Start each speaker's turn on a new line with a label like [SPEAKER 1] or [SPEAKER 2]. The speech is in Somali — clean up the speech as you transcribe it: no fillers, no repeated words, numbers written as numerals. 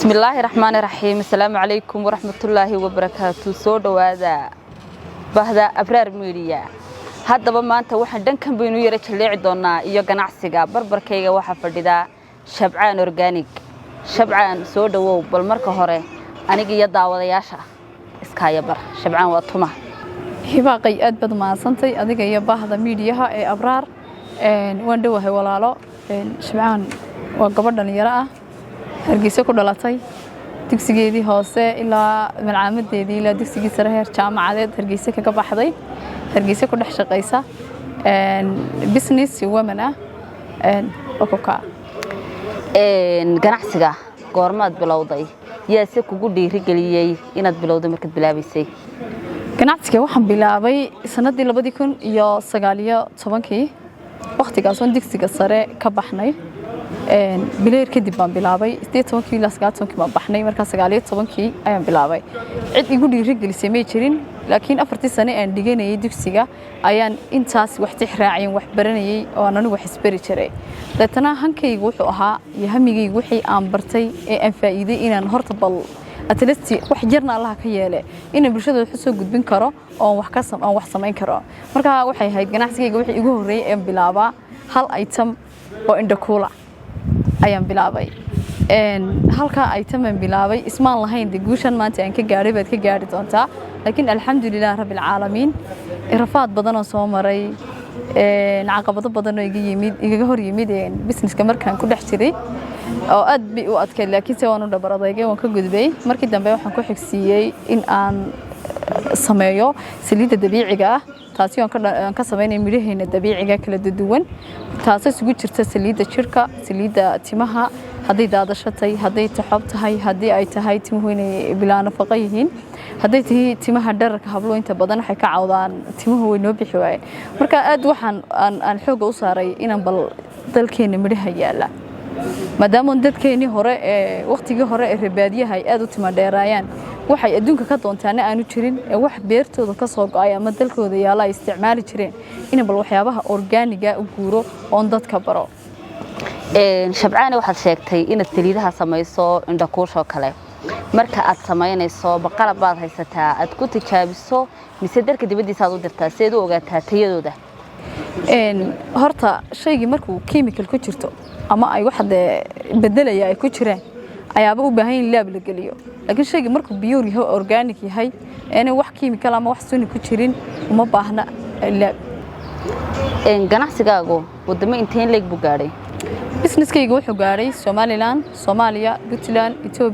[SPEAKER 1] بسم الله الرحمن الرحيم. السلام عليكم ورحمة الله وبركاته. سودو هذا بهذا أبرار ميديا. هذا بما أنت واحد دن كان بينو يرى اللي عدونا يجنا عسجا بربر كيجا واحد فرددا شبعان أورجانيك شبعان سودو بالمركة هره أنا جي يدا وضياشة إسكايا بر شبعان وطمة
[SPEAKER 2] هباقي أدبد ما صنتي أديك يبا هذا ميديا أبرار وندوه ولاله شبعان وقبضنا يرى hargeysa ku dhalatay dugsigeedii hoose ilaa malcaamaddeedii ilaa dugsigii sare heer jaamacadeed hargeysa kaga baxday hargeysa ku dhex shaqeysa business woman okoka
[SPEAKER 1] ganacsiga goormaad bilowday yaa si kugu dhiirigeliyay inaad bilowdo markaad bilaabaysay
[SPEAKER 2] ganacsiga waxaan bilaabay sanadii 2019 waqtigaas oo dugsiga sare ka baxnay bileer kadib baan bilaabay 18 ilaa 19 baan baxnay marka 19 ayaan bilaabay cid igu dhiirigelisay ma jirin laakiin 4 sano aan dhiganayay dugsiga ayaan intaas wax tixraacin wax baranayay oo aan anigu wax isbari jiray dadana hankaygu wuxuu ahaa yahamigaygu wixii aan bartay ee aan faa'iiday inaan horta bal atleast wax jirna Allah ka yeelay in bulshada wax soo gudbin karo oo wax samayn karo marka waxay ahayd ganacsigayga wixii igu horeeyay ee bilaaba hal item oo indhakuula ayaan bilaabay halka item aan bilaabay ismaan lahayn guushan maanta aan ka gaaray baad ka gaari doontaa laakiin alxamdulillah rabbil caalamiin rafaad badan oo soo maray caqabado badan oo iga hor yimid businesska markaan ku dhex jiray oo aad bi u adkay laakiin se waan u dhabaradaygay waan ka gudbay markii dambe waxaan ku xigsiiyay in aan sameeyo saliidda dabiiciga ah taasi aan ka sameynay midhaheena dabiiciga kala duwan taasi isugu jirta saliidda jirka saliidda timaha haday daadashatay haday taxob tahay haday ay tahay timuhu inay bilaa nafaqo yihiin haday tahay timaha dharka hablo inta badan waxay ka caawdaan timuhu way noo bixi waayeen marka aad waxaan aan xoog u saaray inaan bal dalkeena midhaha yaala maadaama dadkeeni hore waqtigii hore ee rabaadiyaha ay aad u tima dheeraayaan waxay adduunka ka doontaana aanu jirin wax beertooda ka soo go'ay ama dalkooda yaala ay isticmaali jireen in bal waxyaabaha organiga u guuro oo dadka baro
[SPEAKER 1] shabcaan waxaad sheegtay inaad saliidaha samayso indhakuusho kale marka aad samaynayso baqalab baad haysataa aad ku tijaabiso mise dalka dibadiisa aad u dirtaa si aad u ogaataa tayadooda
[SPEAKER 2] horta shaygi markuu chemical ku jirto ama ay wax bedelaya ay ku jiraan ayaaba u baahan in laab la geliyo laakiin shayga markuu pure yahay organic yahay ee wax chemical ama wax sun ku jirin uma baahna laab
[SPEAKER 1] ganacsigaagu wadamo inteen leeg buu gaaray
[SPEAKER 2] businesskaygu wuxuu gaaray Somaliland Soomaaliya Puntland Ethiopia